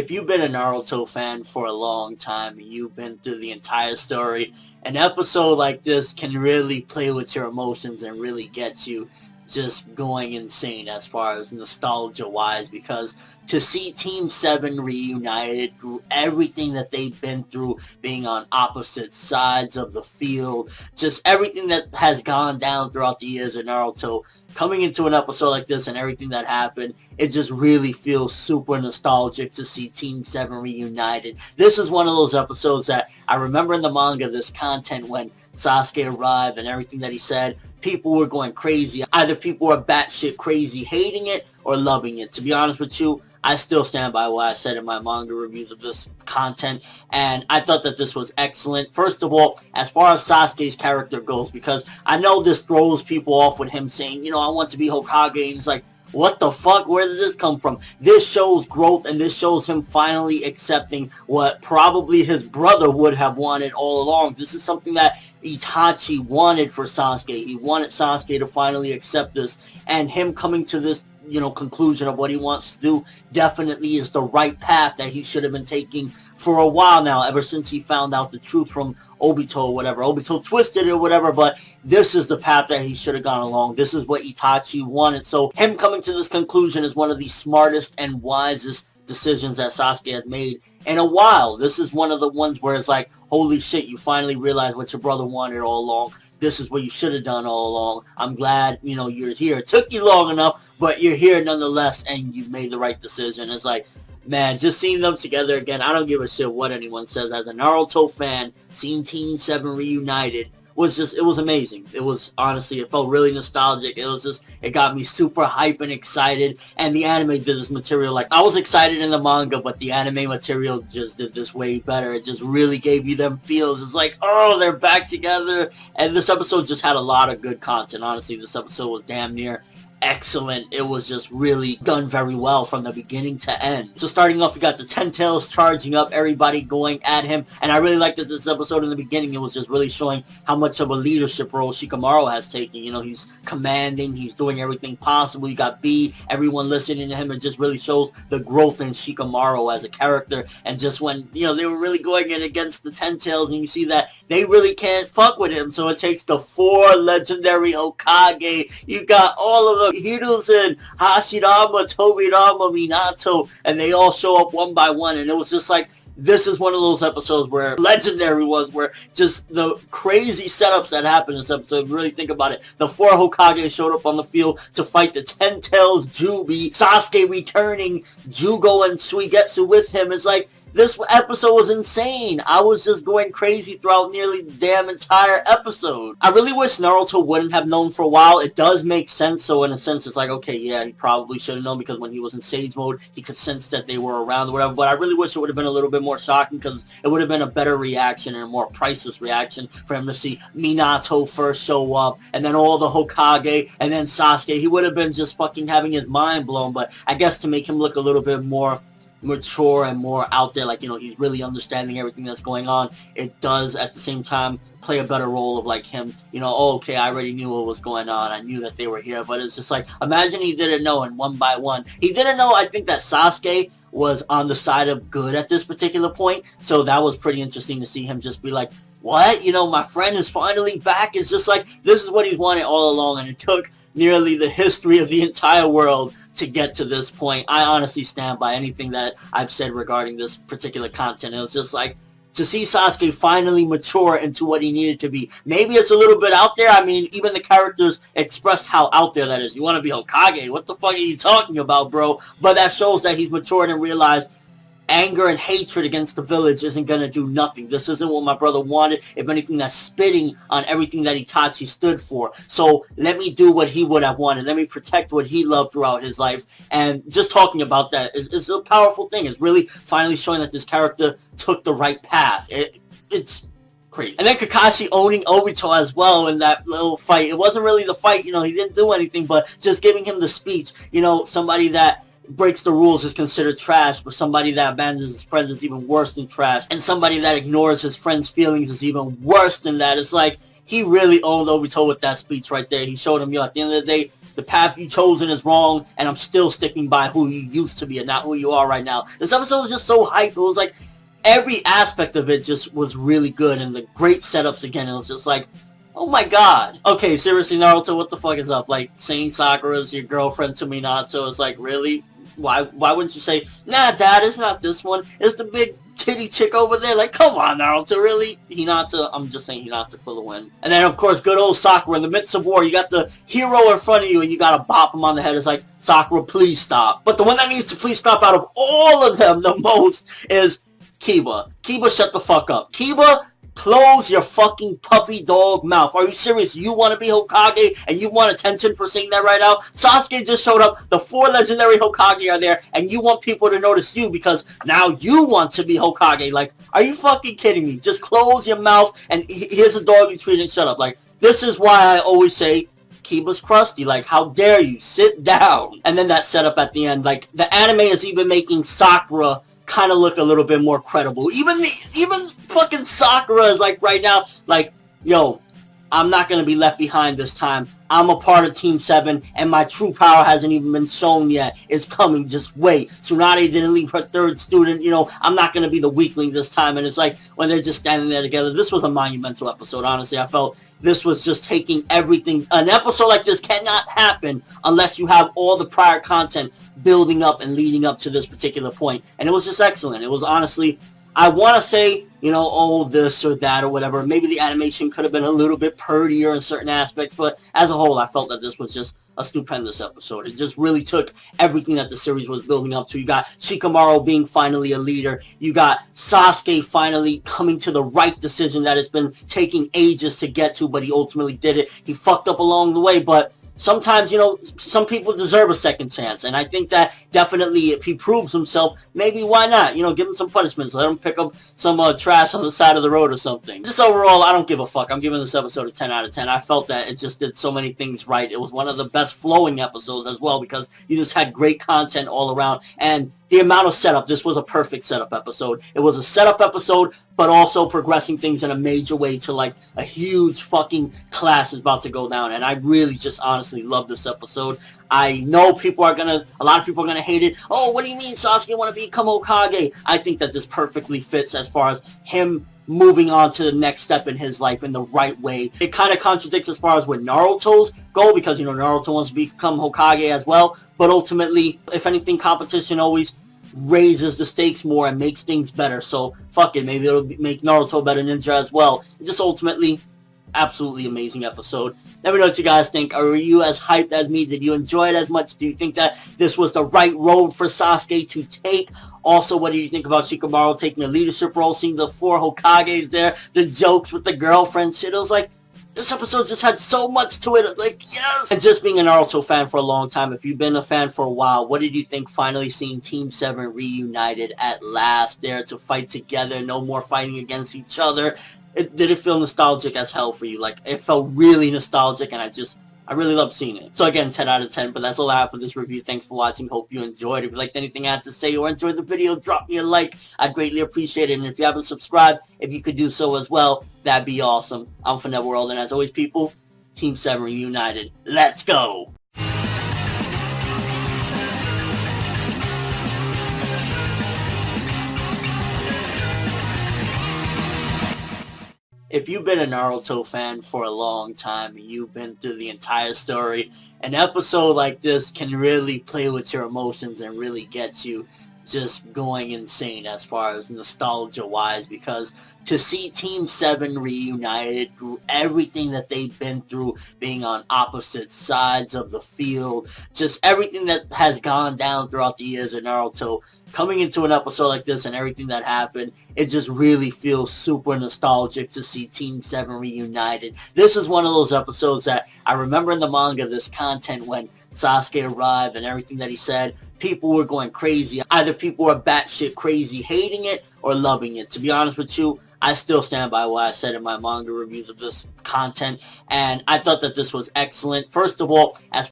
if you've been a Naruto fan for a long time and you've been through the entire story, an episode like this can really play with your emotions and really get you just going insane as far as nostalgia wise, because to see Team 7 reunited through everything that they've been through, being on opposite sides of the field, just everything that has gone down throughout the years of Naruto, coming into an episode like this and everything that happened, it just really feels super nostalgic to see Team 7 reunited. This is one of those episodes that I remember in the manga, this content when Sasuke arrived and everything that he said, people were going crazy. Either people were batshit crazy hating it or loving it. To be honest with you, I still stand by what I said in my manga reviews of this content, and I thought that this was excellent. First of all, as far as Sasuke's character goes, because I know this throws people off with him saying, you know, I want to be Hokage, and it's like, what the fuck? Where did this come from? This shows growth, and this shows him finally accepting what probably his brother would have wanted all along. This is something that Itachi wanted for Sasuke. He wanted Sasuke to finally accept this, and him coming to this, you know, conclusion of what he wants to do definitely is the right path that he should have been taking for a while now, ever since he found out the truth from Obito or whatever. Obito twisted it or whatever, but this is the path that he should have gone along. This is what Itachi wanted. So him coming to this conclusion is one of the smartest and wisest decisions that Sasuke has made in a while. This is one of the ones where it's like, holy shit, you finally realize what your brother wanted all along. This is what you should have done all along. I'm glad, you know, you're here. It took you long enough, but you're here nonetheless, and you made the right decision. It's like, man, just seeing them together again, I don't give a shit what anyone says. As a Naruto fan, seeing Team 7 reunited was just, it was amazing. It was, honestly, it felt really nostalgic. It was just, it got me super hype and excited, and the anime did this material, like, I was excited in the manga, but the anime material just did this way better. It just really gave you them feels. It's like, oh, they're back together, and this episode just had a lot of good content. Honestly, this episode was damn near excellent. It was just really done very well from the beginning to end. So starting off, we got the Ten Tails charging up, everybody going at him, and I really liked that this episode in the beginning, it was just really showing how much of a leadership role Shikamaru has taken. You know, he's commanding, he's doing everything possible. You got B, everyone listening to him. It just really shows the growth in Shikamaru as a character, and just when, you know, they were really going in against the Ten Tails, and you see that they really can't fuck with him, so it takes the 4 legendary Hokage. You got all of them, Hiruzen, Hashirama, Tobirama, Minato, and they all show up one by one, and it was just like, this is one of those episodes where legendary was, where just the crazy setups that happened in this episode. Really think about it. The 4 Hokage showed up on the field to fight the Ten Tails, Juubi, Sasuke returning, Jugo and Suigetsu with him. It's like, this episode was insane. I was just going crazy throughout nearly the damn entire episode. I really wish Naruto wouldn't have known for a while. It does make sense, so in a sense it's like, okay, yeah, he probably should have known, because when he was in Sage mode, he could sense that they were around or whatever, but I really wish it would have been a little bit more shocking, because it would have been a better reaction and a more priceless reaction for him to see Minato first show up, and then all the Hokage, and then Sasuke. He would have been just fucking having his mind blown, but I guess to make him look a little bit more mature and more out there, like, you know, he's really understanding everything that's going on, it does at the same time play a better role of like him, you know, oh, okay, I already knew what was going on, I knew that they were here, but it's just like, imagine he didn't know, and one by one, he didn't know. I think that Sasuke was on the side of good at this particular point, so that was pretty interesting to see him just be like, what? You know, my friend is finally back. It's just like, this is what he's wanted all along, and it took nearly the history of the entire world to get to this point. I honestly stand by anything that I've said regarding this particular content. It was just like, to see Sasuke finally mature into what he needed to be. Maybe it's a little bit out there. I mean, even the characters expressed how out there that is. You want to be Hokage? What the fuck are you talking about, bro? But that shows that he's matured and realized anger and hatred against the village isn't going to do nothing. This isn't what my brother wanted. If anything, that's spitting on everything that Itachi stood for. So let me do what he would have wanted. Let me protect what he loved throughout his life. And just talking about that is a powerful thing. It's really finally showing that this character took the right path. It's crazy. And then Kakashi owning Obito as well in that little fight. It wasn't really the fight, you know, he didn't do anything, but just giving him the speech. You know, somebody that breaks the rules is considered trash, but somebody that abandons his friends is even worse than trash, and somebody that ignores his friends' feelings is even worse than that. It's like, he really owned Obito with that speech right there. He showed him, at the end of the day, the path you've chosen is wrong, and I'm still sticking by who you used to be and not who you are right now. This episode was just so hype. It was like every aspect of it just was really good, and the great setups again. It was just like, oh my god. Okay, seriously, Naruto, what the fuck is up? Like, saying Sakura's your girlfriend to Minato is like, really? Why wouldn't you say, nah, Dad, it's not this one. It's the big titty chick over there. Like, come on, Naruto, really? Hinata, I'm just saying Hinata for the win. And then, of course, good old Sakura. In the midst of war, you got the hero in front of you, and you gotta bop him on the head. It's like, Sakura, please stop. But the one that needs to please stop out of all of them the most is Kiba. Kiba, shut the fuck up. Kiba, close your fucking puppy dog mouth. Are you serious? You want to be Hokage and you want attention for saying that right now? Sasuke just showed up. The 4 legendary Hokage are there and you want people to notice you because now you want to be Hokage. Like, are you fucking kidding me? Just close your mouth and here's a dog you treat and shut up. Like, this is why I always say Kiba's crusty. Like, how dare you? Sit down. And then that setup at the end. Like, the anime is even making Sakura kind of look a little bit more credible. Even fucking Sakura is like right now, like, yo, I'm not going to be left behind this time. I'm a part of Team 7, and my true power hasn't even been shown yet. It's coming, just wait. Tsunade didn't leave her 3rd student, I'm not going to be the weakling this time. And it's like, when they're just standing there together, this was a monumental episode, honestly. I felt this was just taking everything. An episode like this cannot happen unless you have all the prior content building up and leading up to this particular point. And it was just excellent. It was honestly, I want to say, oh, this or that or whatever. Maybe the animation could have been a little bit purtier in certain aspects, but as a whole, I felt that this was just a stupendous episode. It just really took everything that the series was building up to. You got Shikamaru being finally a leader. You got Sasuke finally coming to the right decision that it's been taking ages to get to, but he ultimately did it. He fucked up along the way, but sometimes, some people deserve a second chance. And I think that definitely if he proves himself, maybe why not? Give him some punishments. Let him pick up some trash on the side of the road or something. Just overall, I don't give a fuck. I'm giving this episode a 10 out of 10. I felt that it just did so many things right. It was one of the best flowing episodes as well because you just had great content all around. And the amount of setup, this was a perfect setup episode. It was a setup episode, but also progressing things in a major way to like a huge fucking clash is about to go down. And I really just honestly love this episode. I know a lot of people are going to hate it. Oh, what do you mean Sasuke want to become Hokage? I think that this perfectly fits as far as him moving on to the next step in his life in the right way. It kind of contradicts as far as with Naruto's goal because, Naruto wants to become Hokage as well. But ultimately, if anything, competition always raises the stakes more and makes things better. So, fuck it. Maybe it'll make Naruto a better ninja as well. It just ultimately, absolutely amazing episode. Let me know what you guys think. Are you as hyped as me? Did you enjoy it as much? Do you think that this was the right road for Sasuke to take? Also, what do you think about Shikamaru taking a leadership role, seeing the 4 Hokages there, the jokes with the girlfriend shit? It was like, this episode just had so much to it. Like, yes! And just being a Naruto fan for a long time, if you've been a fan for a while, what did you think finally seeing Team 7 reunited at last there to fight together? No more fighting against each other. Did it feel nostalgic as hell for you? Like, it felt really nostalgic, and I really loved seeing it. So again, 10 out of 10, but that's all I have for this review. Thanks for watching. Hope you enjoyed. If you liked anything I had to say or enjoyed the video, drop me a like. I'd greatly appreciate it. And if you haven't subscribed, if you could do so as well, that'd be awesome. I'm from Netherworld, and as always, people, Team 7 Reunited. Let's go! If you've been a Naruto fan for a long time and you've been through the entire story, an episode like this can really play with your emotions and really get you just going insane as far as nostalgia-wise, because to see Team 7 reunited through everything that they've been through, being on opposite sides of the field, just everything that has gone down throughout the years of Naruto, coming into an episode like this and everything that happened, it just really feels super nostalgic to see Team 7 reunited. This is one of those episodes that I remember in the manga, this content when Sasuke arrived and everything that he said, people were going crazy. Either people were batshit crazy hating it or loving it. To be honest with you, I still stand by what I said in my manga reviews of this content, and I thought that this was excellent. First of all, as